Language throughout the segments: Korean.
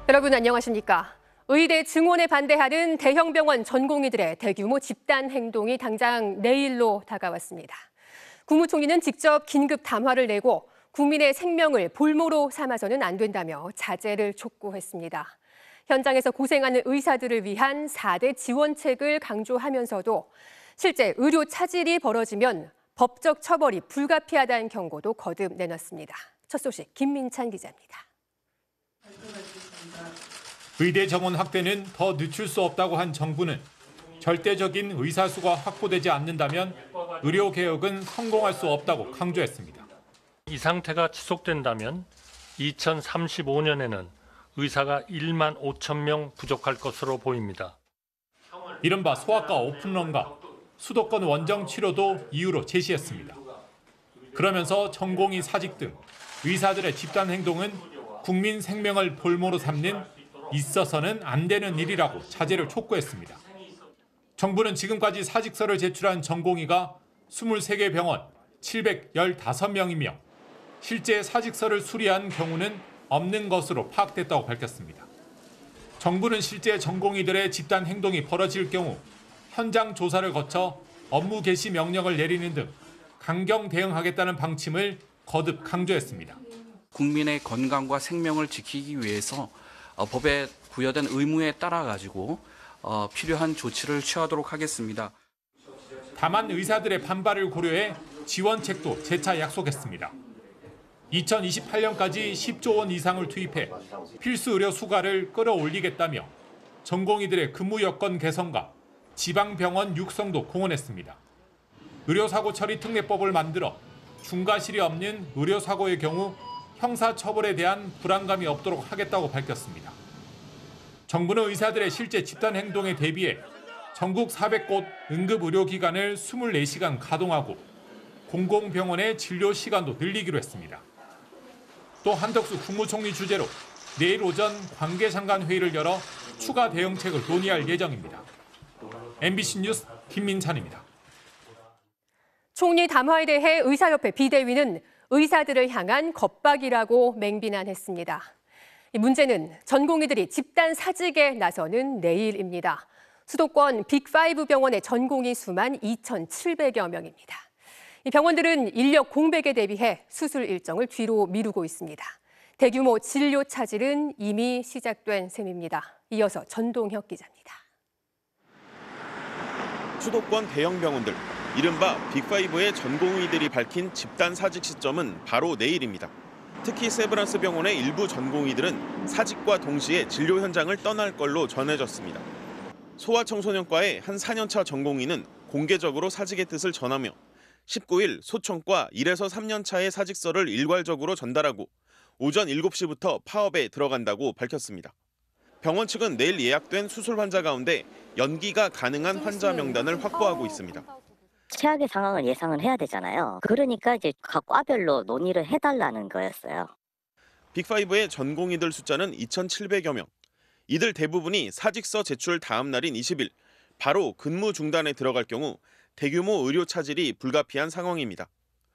여러분 안녕하십니까? 의대 증원에 반대하는 대형 병원 전공의들의 대규모 집단 행동이 당장 내일로 다가왔습니다. 국무총리는 직접 긴급 담화를 내고 국민의 생명을 볼모로 삼아서는 안 된다며 자제를 촉구했습니다. 현장에서 고생하는 의사들을 위한 4대 지원책을 강조하면서도 실제 의료 차질이 벌어지면 법적 처벌이 불가피하다는 경고도 거듭 내놨습니다. 첫 소식 김민찬 기자입니다. 의대 정원 확대는 더 늦출 수 없다고 한 정부는 절대적인 의사 수가 확보되지 않는다면 의료 개혁은 성공할 수 없다고 강조했습니다. 이 상태가 지속된다면 2035년에는 의사가 1만 5천 명 부족할 것으로 보입니다. 이른바 소아과 오픈런과 수도권 원정 치료도 이유로 제시했습니다. 그러면서 전공의 사직 등 의사들의 집단 행동은 국민 생명을 볼모로 삼는 있어서는 안 되는 일이라고 자제를 촉구했습니다. 정부는 지금까지 사직서를 제출한 전공의가 23개 병원 715명이며 실제 사직서를 수리한 경우는 없는 것으로 파악됐다고 밝혔습니다. 정부는 실제 전공의들의 집단 행동이 벌어질 경우 현장 조사를 거쳐 업무 개시 명령을 내리는 등 강경 대응하겠다는 방침을 거듭 강조했습니다. 국민의 건강과 생명을 지키기 위해서 법에 부여된 의무에 따라 가지고 필요한 조치를 취하도록 하겠습니다. 다만 의사들의 반발을 고려해 지원책도 재차 약속했습니다. 2028년까지 10조 원 이상을 투입해 필수 의료 수가를 끌어올리겠다며 전공의들의 근무 여건 개선과 지방병원 육성도 공언했습니다. 의료사고 처리 특례법을 만들어 중과실이 없는 의료사고의 경우 형사처벌에 대한 불안감이 없도록 하겠다고 밝혔습니다. 정부는 의사들의 실제 집단 행동에 대비해 전국 400곳 응급의료기관을 24시간 가동하고 공공병원의 진료 시간도 늘리기로 했습니다. 또 한덕수 국무총리 주재로 내일 오전 관계장관 회의를 열어 추가 대응책을 논의할 예정입니다. MBC 뉴스 김민찬입니다. 총리 담화에 대해 의사협회 비대위는 의사들을 향한 겁박이라고 맹비난했습니다. 문제는 전공의들이 집단 사직에 나서는 내일입니다. 수도권 빅5 병원의 전공의 수만 2,700여 명입니다. 이 병원들은 인력 공백에 대비해 수술 일정을 뒤로 미루고 있습니다. 대규모 진료 차질은 이미 시작된 셈입니다. 이어서 전동혁 기자입니다. 수도권 대형 병원들, 이른바 빅5의 전공의들이 밝힌 집단 사직 시점은 바로 내일입니다. 특히 세브란스 병원의 일부 전공의들은 사직과 동시에 진료 현장을 떠날 걸로 전해졌습니다. 소아청소년과의 한 4년차 전공의는 공개적으로 사직의 뜻을 전하며 19일 소청과 1에서 3년차의 사직서를 일괄적으로 전달하고 오전 7시부터 파업에 들어간다고 밝혔습니다. 병원 측은 내일 예약된 수술 환자 가운데 연기가 가능한 환자 명단을 확보하고 있습니다. 최악의 상황을 예상을 해야 되잖아요. 그러니까 이제 각 과별로 논의를 해달라는 거였어요. 빅5의 전공의들 숫자는 2,700여 명. 이들 대부분이 사직서 제출 다음 날인 20일 바로 근무 중단에 들어갈 경우 대규모 의료 차질이 불가피한 상황입니다.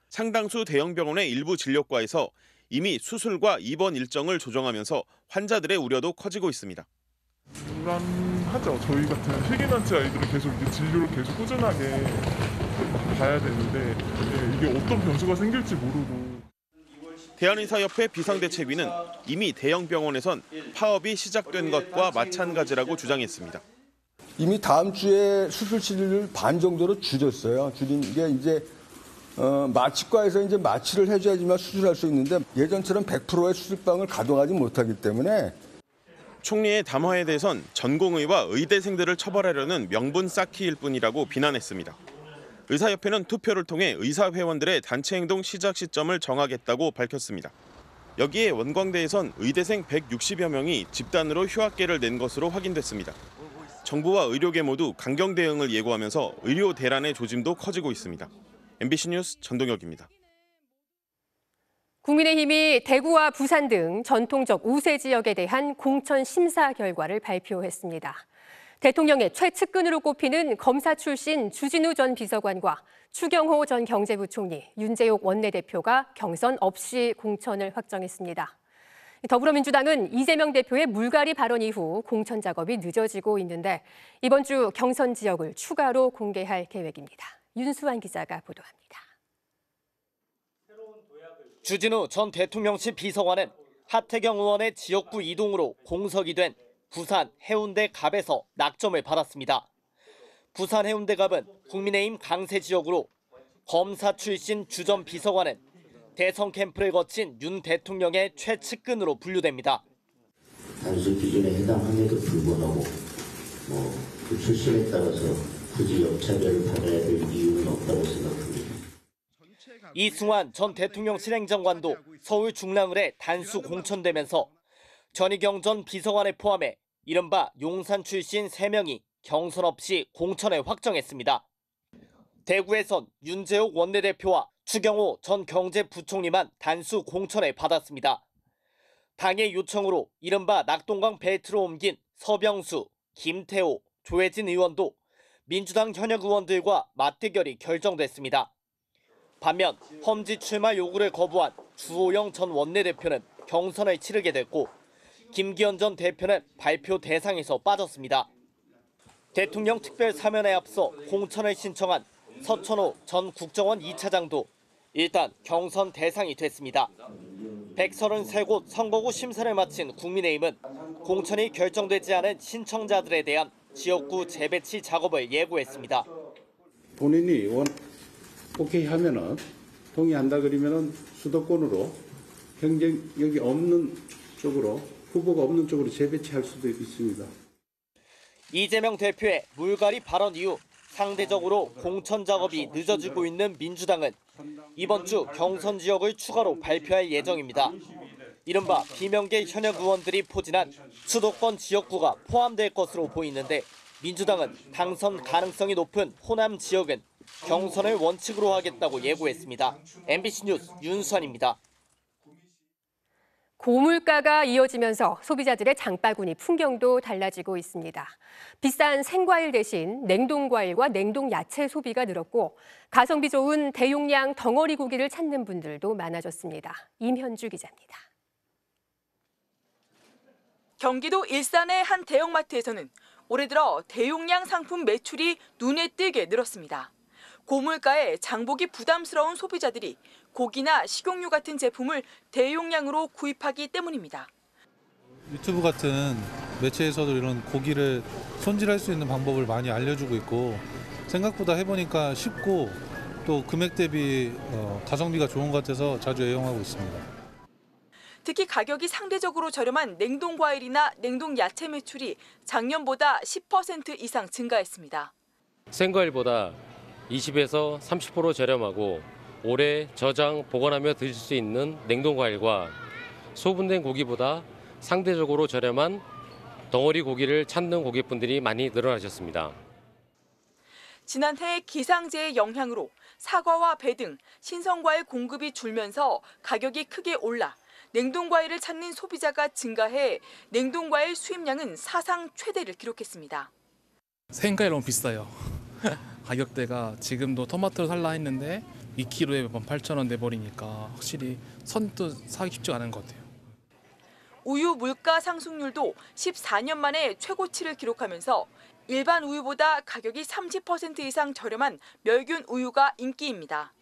상당수 대형 병원의 일부 진료과에서 이미 수술과 입원 일정을 조정하면서 환자들의 우려도 커지고 있습니다. 불안하죠. 저희 같은 흑인한치 아이들은 계속 이제 진료를 계속 꾸준하게 봐야 되는데 이게 어떤 변수가 생길지 모르고. 대한의사협회 비상대책위는 이미 대형 병원에선 파업이 시작된 것과 마찬가지라고 주장했습니다. 이미 다음 주에 수술 치료를 반 정도로 줄였어요. 줄인 게 이제 마취과에서 이제 마취를 해줘야지만 수술할 수 있는데 예전처럼 100%의 수술방을 가동하지 못하기 때문에. 총리의 담화에 대해선 전공의와 의대생들을 처벌하려는 명분 쌓기일 뿐이라고 비난했습니다. 의사협회는 투표를 통해 의사회원들의 단체 행동 시작 시점을 정하겠다고 밝혔습니다. 여기에 원광대에선 의대생 160여 명이 집단으로 휴학계를 낸 것으로 확인됐습니다. 정부와 의료계 모두 강경 대응을 예고하면서 의료 대란의 조짐도 커지고 있습니다. MBC 뉴스 전동혁입니다. 국민의힘이 대구와 부산 등 전통적 우세 지역에 대한 공천 심사 결과를 발표했습니다. 대통령의 최측근으로 꼽히는 검사 출신 주진우 전 비서관과 추경호 전 경제부총리, 윤재옥 원내대표가 경선 없이 공천을 확정했습니다. 더불어민주당은 이재명 대표의 물갈이 발언 이후 공천 작업이 늦어지고 있는데 이번 주 경선 지역을 추가로 공개할 계획입니다. 윤수환 기자가 보도합니다. 주진우 전 대통령실 비서관은 하태경 의원의 지역구 이동으로 공석이 된 부산 해운대 갑에서 낙점을 받았습니다. 부산 해운대 갑은 국민의힘 강세 지역으로 검사 출신 주 전 비서관은 대선 캠프를 거친 윤 대통령의 최측근으로 분류됩니다. 단수 기준에 해당함에도 불구하고 그 출신에 따라서 굳이 역차별을 받아야 될 이유는 없다고 생각합니다. 이승환 전 대통령실 행정관도 서울 중랑을에 단수 공천되면서 전희경 전 비서관을 포함해 이른바 용산 출신 3명이 경선 없이 공천에 확정했습니다. 대구에선 윤재옥 원내대표와 추경호 전 경제부총리만 단수 공천을 받았습니다. 당의 요청으로 이른바 낙동강 벨트로 옮긴 서병수, 김태호, 조혜진 의원도 민주당 현역 의원들과 맞대결이 결정됐습니다. 반면 험지 출마 요구를 거부한 주호영 전 원내대표는 경선을 치르게 됐고 김기현 전 대표는 발표 대상에서 빠졌습니다. 대통령 특별 사면에 앞서 공천을 신청한 서천호 전 국정원 2차장도 일단 경선 대상이 됐습니다. 133곳 선거구 심사를 마친 국민의힘은 공천이 결정되지 않은 신청자들에 대한 지역구 재배치 작업을 예고했습니다. 본인이 오케이 하면은 동의한다 그러면은 수도권으로 경쟁력이 없는 쪽으로 후보가 없는 쪽으로 재배치할 수도 있습니다. 이재명 대표의 물갈이 발언 이후 상대적으로 공천 작업이 늦어지고 있는 민주당은 이번 주 경선 지역을 추가로 발표할 예정입니다. 이른바 비명계 현역 의원들이 포진한 수도권 지역구가 포함될 것으로 보이는데 민주당은 당선 가능성이 높은 호남 지역은 경선을 원칙으로 하겠다고 예고했습니다. MBC 뉴스 윤수환입니다. 고물가가 이어지면서 소비자들의 장바구니 풍경도 달라지고 있습니다. 비싼 생과일 대신 냉동과일과 냉동야채 소비가 늘었고 가성비 좋은 대용량 덩어리 고기를 찾는 분들도 많아졌습니다. 임현주 기자입니다. 경기도 일산의 한 대형마트에서는 올해 들어 대용량 상품 매출이 눈에 띄게 늘었습니다. 고물가에 장보기 부담스러운 소비자들이 고기나 식용유 같은 제품을 대용량으로 구입하기 때문입니다. 유튜브 같은 매체에서도 이런 고기를 손질할 수 있는 방법을 많이 알려주고 있고 생각보다 해보니까 쉽고 또 금액 대비 가성비가 좋은 것 같아서 자주 애용하고 있습니다. 특히 가격이 상대적으로 저렴한 냉동과일이나 냉동야채 매출이 작년보다 10% 이상 증가했습니다. 생과일보다 20에서 30% 저렴하고 오래 저장, 보관하며 드실 수 있는 냉동과일과 소분된 고기보다 상대적으로 저렴한 덩어리 고기를 찾는 고객분들이 많이 늘어나셨습니다. 지난해 기상재해 영향으로 사과와 배 등 신선과일 공급이 줄면서 가격이 크게 올라 냉동과일을 찾는 소비자가 증가해 냉동과일 수입량은 사상 최대를 기록했습니다. 생과일 너무 비싸요. 가격대가 지금도 토마토를 살라 했는데 2kg에 18,000원 내버리니까 확실히 선뜻 사기 쉽지 않은 것 같아요. 우유 물가 상승률도 14년 만에 최고치를 기록하면서 일반 우유보다 가격이 30% 이상 저렴한 멸균 우유가 인기입니다.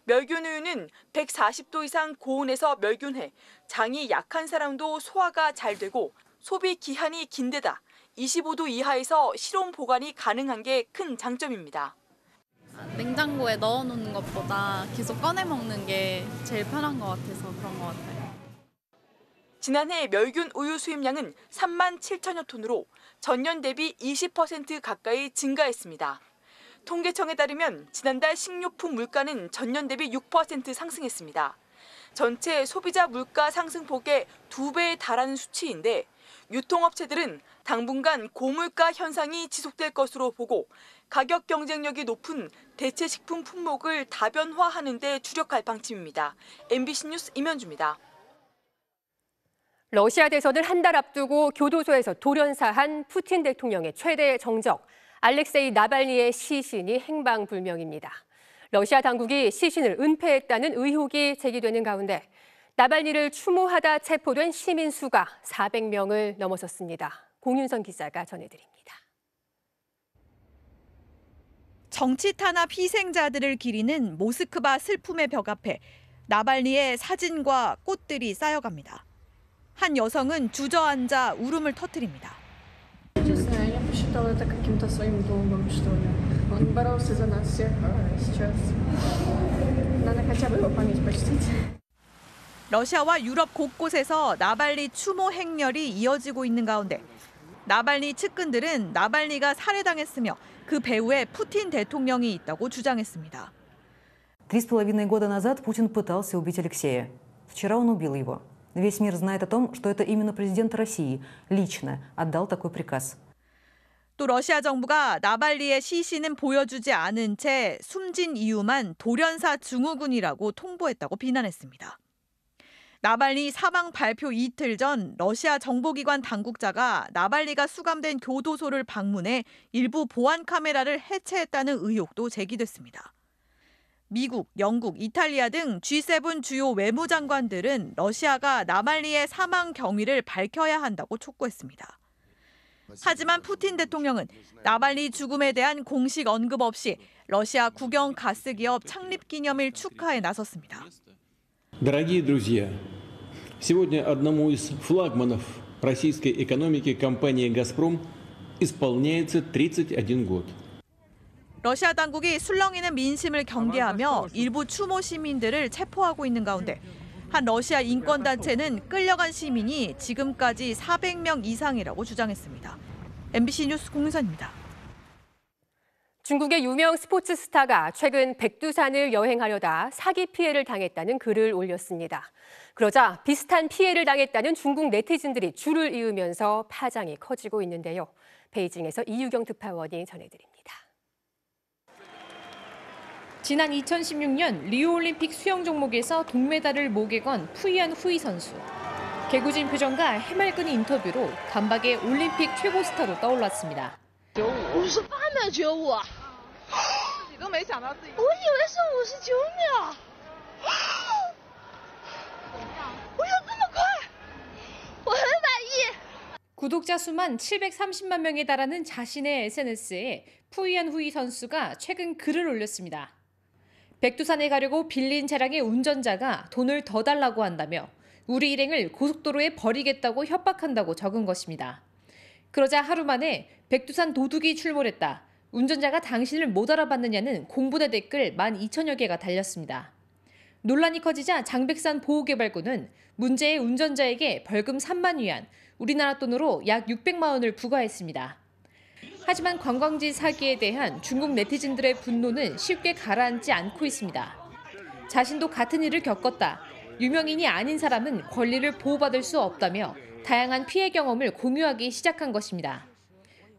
멸균 우유는 140도 이상 고온에서 멸균해 장이 약한 사람도 소화가 잘 되고 소비 기한이 긴 데다 25도 이하에서 실온 보관이 가능한 게 큰 장점입니다. 냉장고에 넣어놓는 것보다 계속 꺼내 먹는 게 제일 편한 것 같아서 그런 것 같아요. 지난해 멸균 우유 수입량은 3만 7천여 톤으로 전년 대비 20% 가까이 증가했습니다. 통계청에 따르면 지난달 식료품 물가는 전년 대비 6% 상승했습니다. 전체 소비자 물가 상승폭의 2배에 달하는 수치인데 유통업체들은 당분간 고물가 현상이 지속될 것으로 보고 가격 경쟁력이 높은 대체 식품 품목을 다변화하는 데 주력할 방침입니다. MBC 뉴스 임현주입니다. 러시아 대선을 한 달 앞두고 교도소에서 돌연사한 푸틴 대통령의 최대 정적, 알렉세이 나발니의 시신이 행방불명입니다. 러시아 당국이 시신을 은폐했다는 의혹이 제기되는 가운데 나발니를 추모하다 체포된 시민 수가 400명을 넘어섰습니다. 공윤선 기자가 전해드립니다. 정치 탄압 희생자들을 기리는 모스크바 슬픔의 벽 앞에 나발니의 사진과 꽃들이 쌓여갑니다. 한 여성은 주저앉아 울음을 터뜨립니다. 러시아와 유럽 곳곳에서 나발니 추모 행렬이 이어지고 있는 가운데 나발니 측근들은 나발니가 살해당했으며 그 배후에 푸틴 대통령이 있다고 주장했습니다. 3,5 года назад Путин пытался убить Алексея. Вчера он убил его. Весь мир знает о том, что это именно президент России лично отдал такой приказ. 또 러시아 정부가 나발니의 시신은 보여주지 않은 채 숨진 이유만 돌연사 증후군이라고 통보했다고 비난했습니다. 나발니 사망 발표 이틀 전 러시아 정보기관 당국자가 나발니가 수감된 교도소를 방문해 일부 보안 카메라를 해체했다는 의혹도 제기됐습니다. 미국, 영국, 이탈리아 등 G7 주요 외무장관들은 러시아가 나발니의 사망 경위를 밝혀야 한다고 촉구했습니다. 하지만 푸틴 대통령은 나발니 죽음에 대한 공식 언급 없이 러시아 국영 가스기업 창립 기념일 축하에 나섰습니다. Дорогие друзья, сегодня одному из флагманов российской экономики, компании «Газпром», исполняется 31 год. 러시아 당국이 술렁이는 민심을 경계하며 일부 추모 시민들을 체포하고 있는 가운데 한 러시아 인권단체는 끌려간 시민이 지금까지 400명 이상이라고 주장했습니다. MBC 뉴스 공윤선입니다. 중국의 유명 스포츠 스타가 최근 백두산을 여행하려다 사기 피해를 당했다는 글을 올렸습니다. 그러자 비슷한 피해를 당했다는 중국 네티즌들이 줄을 이으면서 파장이 커지고 있는데요. 베이징에서 이유경 특파원이 전해드립니다. 지난 2016년 리우올림픽 수영 종목에서 동메달을 목에 건 푸이안 후이 선수. 개구진 표정과 해맑은 인터뷰로 단박에 올림픽 최고 스타로 떠올랐습니다. 58秒95，你都没想到自己，我以为是59秒，我有这么快，我很满意。 구독자 수만 730만 명에 달하는 자신의 SNS에 푸이안 후이 선수가 최근 글을 올렸습니다. 백두산에 가려고 빌린 차량의 운전자가 돈을 더 달라고 한다며 우리 일행을 고속도로에 버리겠다고 협박한다고 적은 것입니다. 그러자 하루 만에 백두산 도둑이 출몰했다. 운전자가 당신을 못 알아봤느냐는 공분의 댓글 12,000여 개가 달렸습니다. 논란이 커지자 장백산 보호개발구는 문제의 운전자에게 벌금 3만 위안, 우리나라 돈으로 약 600만 원을 부과했습니다. 하지만 관광지 사기에 대한 중국 네티즌들의 분노는 쉽게 가라앉지 않고 있습니다. 자신도 같은 일을 겪었다. 유명인이 아닌 사람은 권리를 보호받을 수 없다며 다양한 피해 경험을 공유하기 시작한 것입니다.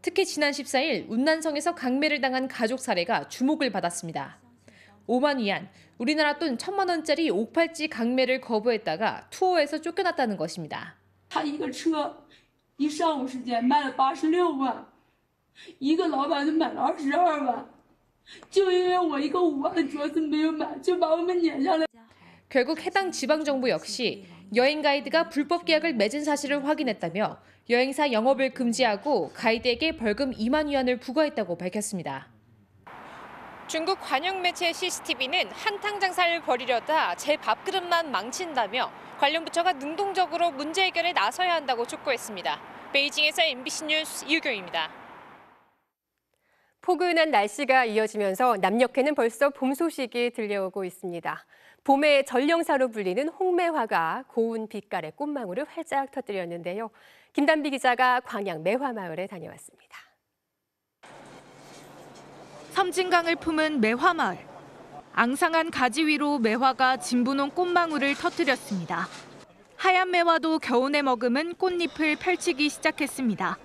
특히 지난 14일 운난성에서 강매를 당한 가족 사례가 주목을 받았습니다. 5만 위안, 우리나라 돈 1,000만 원짜리 옥팔찌 강매를 거부했다가 투어에서 쫓겨났다는 것입니다. 他一个车一上午时间卖了86万，一个老板就买了22万，就因为我一个5万的镯子没有买，就把我们撵下来。 결국 해당 지방정부 역시 여행 가이드가 불법 계약을 맺은 사실을 확인했다며 여행사 영업을 금지하고 가이드에게 벌금 2만 위안을 부과했다고 밝혔습니다. 중국 관영 매체 CCTV는 한탕 장사를 벌이려다 제 밥그릇만 망친다며 관련 부처가 능동적으로 문제 해결에 나서야 한다고 촉구했습니다. 베이징에서 MBC 뉴스 이유경입니다. 포근한 날씨가 이어지면서 남녘에는 벌써 봄 소식이 들려오고 있습니다. 봄의 전령사로 불리는 홍매화가 고운 빛깔의 꽃망울을 활짝 터뜨렸는데요. 김단비 기자가 광양 매화마을에 다녀왔습니다. 섬진강을 품은 매화마을. 앙상한 가지 위로 매화가 진부놓은 꽃망울을 터뜨렸습니다. 하얀 매화도 겨우내 머금은 꽃잎을 펼치기 시작했습니다.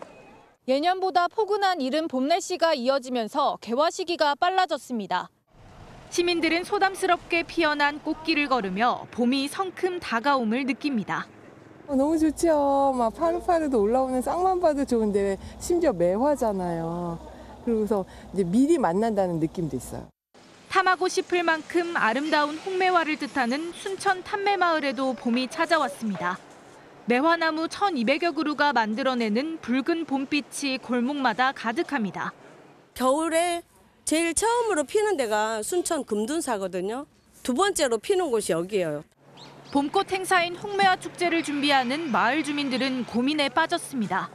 예년보다 포근한 이른 봄 날씨가 이어지면서 개화 시기가 빨라졌습니다. 시민들은 소담스럽게 피어난 꽃길을 걸으며 봄이 성큼 다가옴을 느낍니다. 너무 좋죠. 막 파릇파릇 올라오는 쌍만 봐도 좋은데 심지어 매화잖아요. 그래서 이제 미리 만난다는 느낌도 있어요. 탐하고 싶을 만큼 아름다운 홍매화를 뜻하는 순천 탐매마을에도 봄이 찾아왔습니다. 매화나무 1,200여 그루가 만들어내는 붉은 봄빛이 골목마다 가득합니다. 겨울에 제일 처음으로 피는 데가 순천 금둔사거든요. 두 번째로 피는 곳이 여기예요. 봄꽃 행사인 홍매화 축제를 준비하는 마을 주민들은 고민에 빠졌습니다.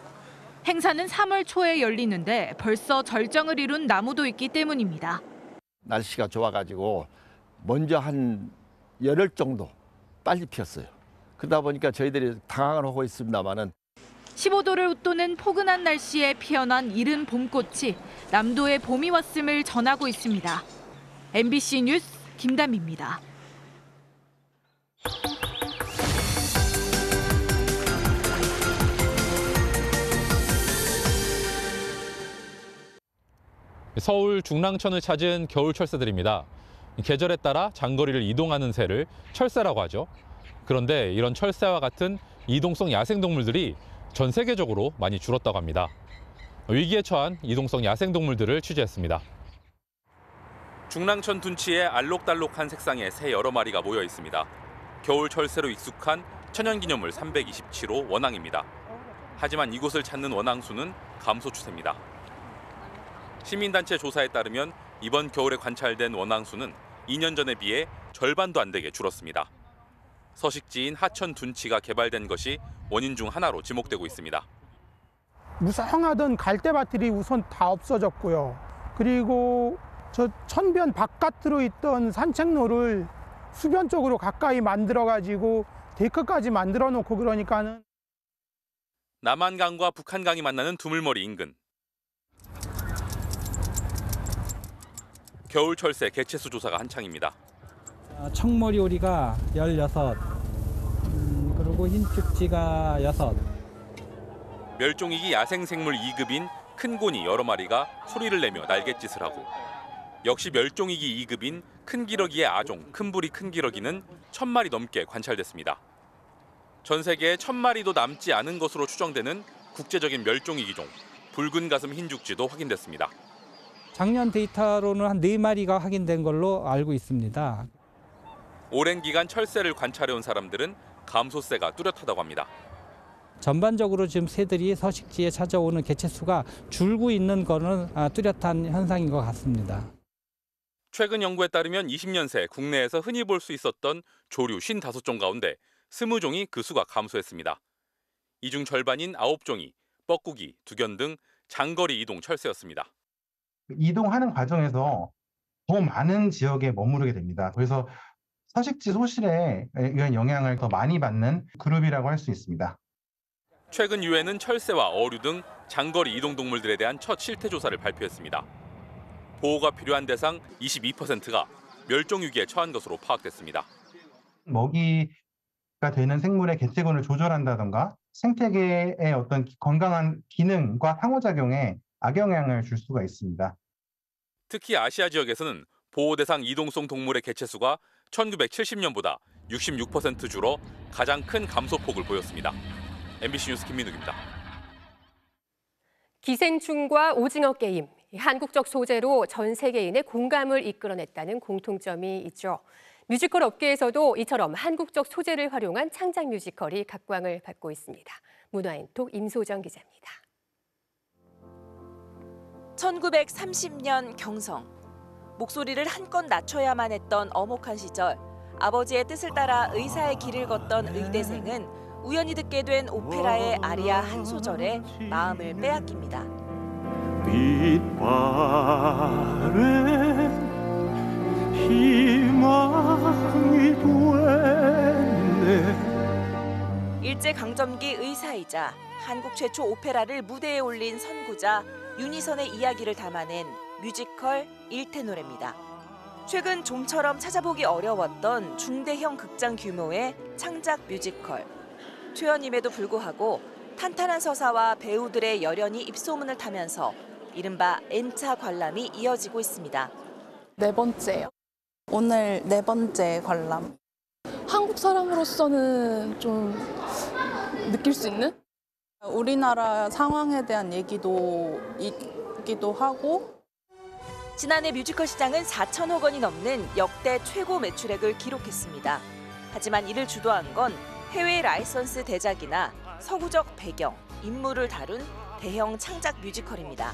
행사는 3월 초에 열리는데 벌써 절정을 이룬 나무도 있기 때문입니다. 날씨가 좋아가지고 먼저 한 열흘 정도 빨리 피었어요. 그러다 보니까 저희들이 당황을 하고 있습니다만은 15도를 웃도는 포근한 날씨에 피어난 이른 봄꽃이 남도에 봄이 왔음을 전하고 있습니다. MBC 뉴스 김담입니다. 서울 중랑천을 찾은 겨울 철새들입니다. 계절에 따라 장거리를 이동하는 새를 철새라고 하죠. 그런데 이런 철새와 같은 이동성 야생동물들이 전 세계적으로 많이 줄었다고 합니다. 위기에 처한 이동성 야생동물들을 취재했습니다. 중랑천 둔치에 알록달록한 색상의 새 여러 마리가 모여 있습니다. 겨울 철새로 익숙한 천연기념물 327호 원앙입니다. 하지만 이곳을 찾는 원앙 수는 감소 추세입니다. 시민단체 조사에 따르면 이번 겨울에 관찰된 원앙 수는 2년 전에 비해 절반도 안 되게 줄었습니다. 서식지인 하천 둔치가 개발된 것이 원인 중 하나로 지목되고 있습니다. 무성하던 갈대밭들이 우선 다 없어졌고요. 그리고 저 천변 바깥으로 있던 산책로를 수변 쪽으로 가까이 만들어가지고 데크까지 만들어 놓고 그러니까는 남한강과 북한강이 만나는 두물머리 인근. 겨울 철새 개체수 조사가 한창입니다. 청머리 오리가 16, 그리고 흰축지가 6. 멸종위기 야생생물 2급인 큰고니 여러 마리가 소리를 내며 날갯짓을 하고, 역시 멸종위기 2급인 큰기러기의 아종 큰부리 큰기러기는 1,000마리 넘게 관찰됐습니다. 전 세계에 1,000마리도 남지 않은 것으로 추정되는 국제적인 멸종위기종 붉은 가슴 흰죽지도 확인됐습니다. 작년 데이터로는 한 4마리가 확인된 걸로 알고 있습니다. 오랜 기간 철새를 관찰해온 사람들은 감소세가 뚜렷하다고 합니다. 전반적으로 지금 새들이 서식지에 찾아오는 개체수가 줄고 있는 거는 뚜렷한 현상인 것 같습니다. 최근 연구에 따르면 20년 새 국내에서 흔히 볼 수 있었던 조류 55종 가운데 20종이 그 수가 감소했습니다. 이 중 절반인 9종이 뻐꾸기, 두견 등 장거리 이동 철새였습니다. 이동하는 과정에서 더 많은 지역에 머무르게 됩니다. 그래서 서식지 소실에 의한 영향을 더 많이 받는 그룹이라고 할 수 있습니다. 최근 유엔은 철새와 어류 등 장거리 이동 동물들에 대한 첫 실태 조사를 발표했습니다. 보호가 필요한 대상 22%가 멸종 위기에 처한 것으로 파악됐습니다. 먹이가 되는 생물의 개체군을 조절한다던가 생태계의 어떤 건강한 기능과 상호작용에 악영향을 줄 수가 있습니다. 특히 아시아 지역에서는 보호 대상 이동성 동물의 개체수가 1970년보다 66% 줄어 가장 큰 감소폭을 보였습니다. MBC 뉴스 김민욱입니다. 기생충과 오징어 게임, 한국적 소재로 전 세계인의 공감을 이끌어냈다는 공통점이 있죠. 뮤지컬 업계에서도 이처럼 한국적 소재를 활용한 창작 뮤지컬이 각광을 받고 있습니다. 문화인톡 임소정 기자입니다. 1930년 경성. 목소리를 한껏 낮춰야만 했던 엄혹한 시절, 아버지의 뜻을 따라 의사의 길을 걷던 의대생은 우연히 듣게 된 오페라의 아리아 한 소절에 마음을 빼앗깁니다. 빛바랜 희망이 되네. 일제강점기 의사이자 한국 최초 오페라를 무대에 올린 선구자 윤희선의 이야기를 담아낸 뮤지컬 일테노래입니다. 최근 좀처럼 찾아보기 어려웠던 중대형 극장 규모의 창작 뮤지컬. 초연임에도 불구하고 탄탄한 서사와 배우들의 열연이 입소문을 타면서 이른바 N차 관람이 이어지고 있습니다. 4번째요. 오늘 4번째 관람. 한국 사람으로서는 좀 느낄 수 있는? 우리나라 상황에 대한 얘기도 있기도 하고. 지난해 뮤지컬 시장은 4천억 원이 넘는 역대 최고 매출액을 기록했습니다. 하지만 이를 주도한 건 해외 라이선스 대작이나 서구적 배경, 인물을 다룬 대형 창작 뮤지컬입니다.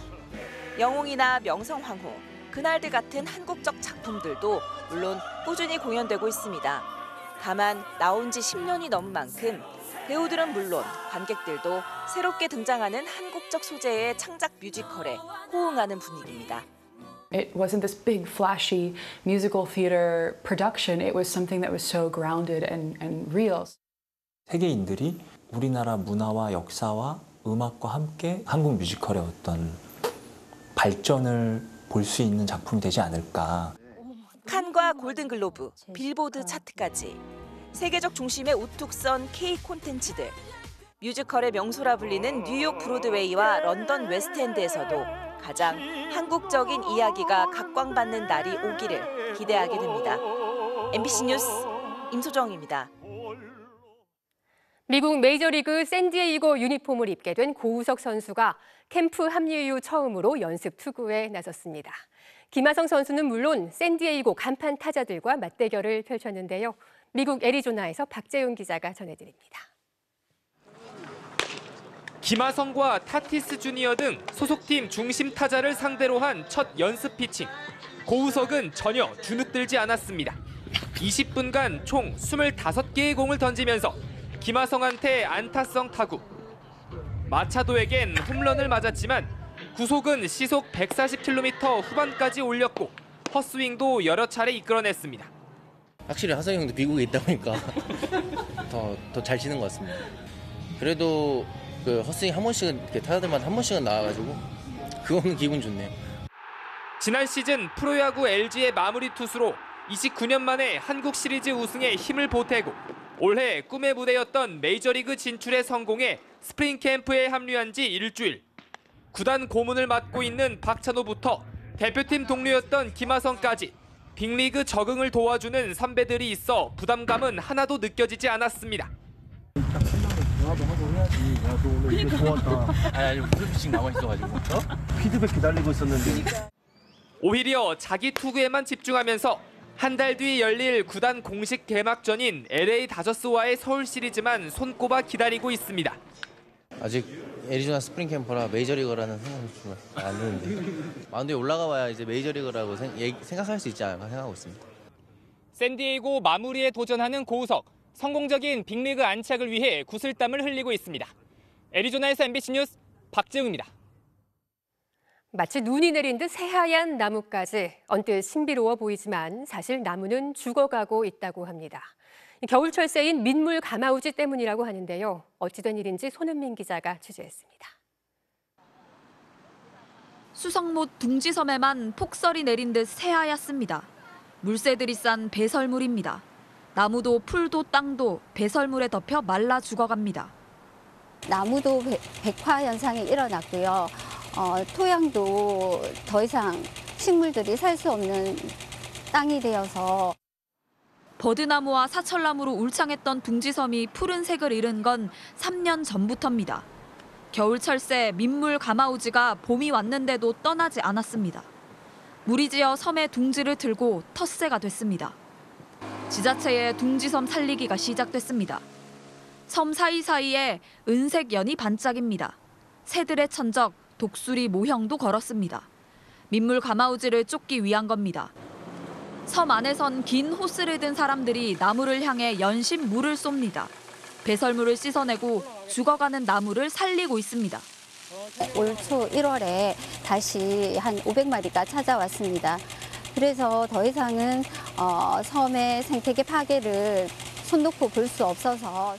영웅이나 명성황후, 그날들 같은 한국적 작품들도 물론 꾸준히 공연되고 있습니다. 다만 나온 지 10년이 넘은 만큼 배우들은 물론 관객들도 새롭게 등장하는 한국적 소재의 창작 뮤지컬에 호응하는 분위기입니다. It wasn't this big, flashy musical theater production. It was something that was so grounded and real. 세계인들이 우리나라 문화와 역사와 음악과 함께 한국 뮤지컬의 어떤 발전을 볼 수 있는 작품이 되지 않을까. 칸과 골든글로브, 빌보드 차트까지 세계적 중심에 우뚝 선 K 콘텐츠들. 뮤지컬의 명소라 불리는 뉴욕 브로드웨이와 런던 웨스트엔드에서도 가장 한국적인 이야기가 각광받는 날이 오기를 기대하게 됩니다. MBC 뉴스 임소정입니다. 미국 메이저리그 샌디에이고 유니폼을 입게 된 고우석 선수가 캠프 합류 이후 처음으로 연습 투구에 나섰습니다. 김하성 선수는 물론 샌디에이고 간판 타자들과 맞대결을 펼쳤는데요. 미국 애리조나에서 박재훈 기자가 전해드립니다. 김하성과 타티스 주니어 등 소속팀 중심 타자를 상대로 한 첫 연습 피칭. 고우석은 전혀 주눅들지 않았습니다. 20분간 총 25개의 공을 던지면서 김하성한테 안타성 타구. 마차도에겐 홈런을 맞았지만 구속은 시속 140km 후반까지 올렸고 헛스윙도 여러 차례 이끌어냈습니다. 확실히 하성이 형도 미국에 있다 보니까 더 잘 치는 것 같습니다. 그래도 그 헛스윙 한 번씩은 타자들마다 한 번씩은 나와가지고 그거는 기분 좋네요. 지난 시즌 프로야구 LG의 마무리 투수로 29년 만에 한국 시리즈 우승에 힘을 보태고 올해 꿈의 무대였던 메이저리그 진출에 성공해 스프링 캠프에 합류한 지 일주일. 구단 고문을 맡고 있는 박찬호부터 대표팀 동료였던 김하성까지 빅리그 적응을 도와주는 선배들이 있어 부담감은 하나도 느껴지지 않았습니다. 전화도 하고 해야지. 야, 너 오늘 이거 좋았다. 아니, 무슨 피칭 나와 있어가지고. 피드백 기다리고 있었는데. 오히려 자기 투구에만 집중하면서 한 달 뒤 열릴 구단 공식 개막전인 LA 다저스와의 서울 시리즈만 손꼽아 기다리고 있습니다. 아직 애리조나 스프링 캠퍼라 메이저리거라는 생각이 좀 안 드는데 마운드에 올라가 봐야 이제 메이저리거라고 생각할 수 있지 않을까 생각하고 있습니다. 샌디에이고 마무리에 도전하는 고우석. 성공적인 빅리그 안착을 위해 구슬땀을 흘리고 있습니다. 애리조나에서 MBC 뉴스 박재웅입니다. 마치 눈이 내린 듯 새하얀 나무까지 언뜻 신비로워 보이지만 사실 나무는 죽어가고 있다고 합니다. 겨울철새인 민물 가마우지 때문이라고 하는데요. 어찌된 일인지 손은민 기자가 취재했습니다. 수성못 둥지섬에만 폭설이 내린 듯 새하얗습니다. 물새들이 싼 배설물입니다. 나무도 풀도 땅도 배설물에 덮여 말라 죽어갑니다. 나무도 백화 현상이 일어났고요. 토양도 더 이상 식물들이 살 수 없는 땅이 되어서 버드나무와 사철나무로 울창했던 둥지섬이 푸른색을 잃은 건 3년 전부터입니다. 겨울철새 민물 가마우지가 봄이 왔는데도 떠나지 않았습니다. 무리지어 섬의 둥지를 틀고 텃새가 됐습니다. 지자체의 둥지섬 살리기가 시작됐습니다. 섬 사이사이에 은색 연이 반짝입니다. 새들의 천적, 독수리 모형도 걸었습니다. 민물 가마우지를 쫓기 위한 겁니다. 섬 안에선 긴 호스를 든 사람들이 나무를 향해 연신 물을 쏩니다. 배설물을 씻어내고 죽어가는 나무를 살리고 있습니다. 올 초 1월에 다시 한 500마리가 찾아왔습니다. 그래서 더 이상은 섬의 생태계 파괴를 손 놓고 볼 수 없어서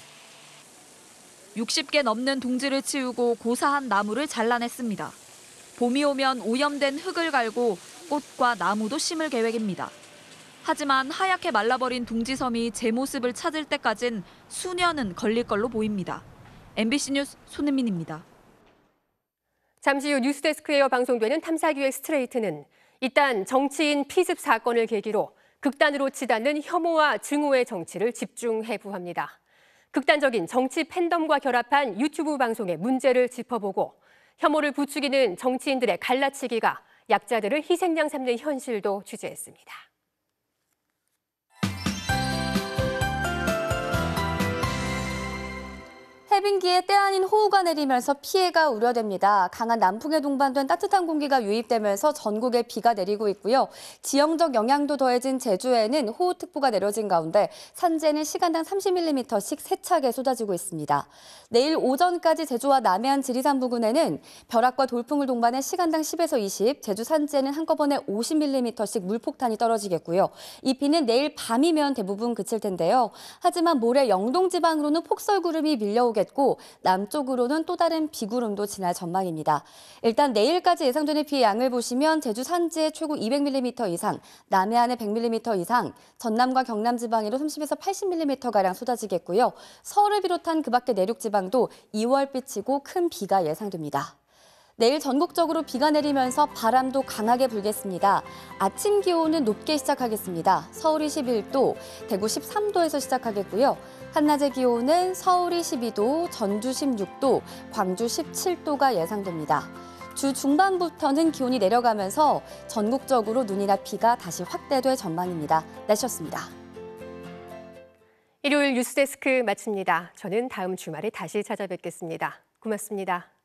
60개 넘는 둥지를 치우고 고사한 나무를 잘라냈습니다. 봄이 오면 오염된 흙을 갈고 꽃과 나무도 심을 계획입니다. 하지만 하얗게 말라버린 둥지섬이 제 모습을 찾을 때까진 수년은 걸릴 걸로 보입니다. MBC 뉴스 손은민입니다. 잠시 후 뉴스데스크에 이어 방송되는 탐사기획 스트레이트는 일단 정치인 피습 사건을 계기로 극단으로 치닫는 혐오와 증오의 정치를 집중 해부합니다. 극단적인 정치 팬덤과 결합한 유튜브 방송의 문제를 짚어보고 혐오를 부추기는 정치인들의 갈라치기가 약자들을 희생양 삼는 현실도 취재했습니다. 해빙기에 때 아닌 호우가 내리면서 피해가 우려됩니다. 강한 남풍에 동반된 따뜻한 공기가 유입되면서 전국에 비가 내리고 있고요. 지형적 영향도 더해진 제주에는 호우특보가 내려진 가운데 산지에는 시간당 30mm씩 세차게 쏟아지고 있습니다. 내일 오전까지 제주와 남해안 지리산 부근에는 벼락과 돌풍을 동반해 시간당 10에서 20, 제주 산지에는 한꺼번에 50mm씩 물폭탄이 떨어지겠고요. 이 비는 내일 밤이면 대부분 그칠 텐데요. 하지만 모레 영동 지방으로는 폭설구름이 밀려오겠고 남쪽으로는 또 다른 비구름도 지날 전망입니다. 일단 내일까지 예상되는 비의 양을 보시면 제주 산지에 최고 200mm 이상, 남해안에 100mm 이상, 전남과 경남 지방에도 30에서 80mm가량 쏟아지겠고요. 서울을 비롯한 그 밖의 내륙 지방도 2월빛이고 큰 비가 예상됩니다. 내일 전국적으로 비가 내리면서 바람도 강하게 불겠습니다. 아침 기온은 높게 시작하겠습니다. 서울이 11도, 대구 13도에서 시작하겠고요. 한낮의 기온은 서울이 12도, 전주 16도, 광주 17도가 예상됩니다. 주 중반부터는 기온이 내려가면서 전국적으로 눈이나 비가 다시 확대될 전망입니다. 날씨였습니다. 일요일 뉴스데스크 마칩니다. 저는 다음 주말에 다시 찾아뵙겠습니다. 고맙습니다.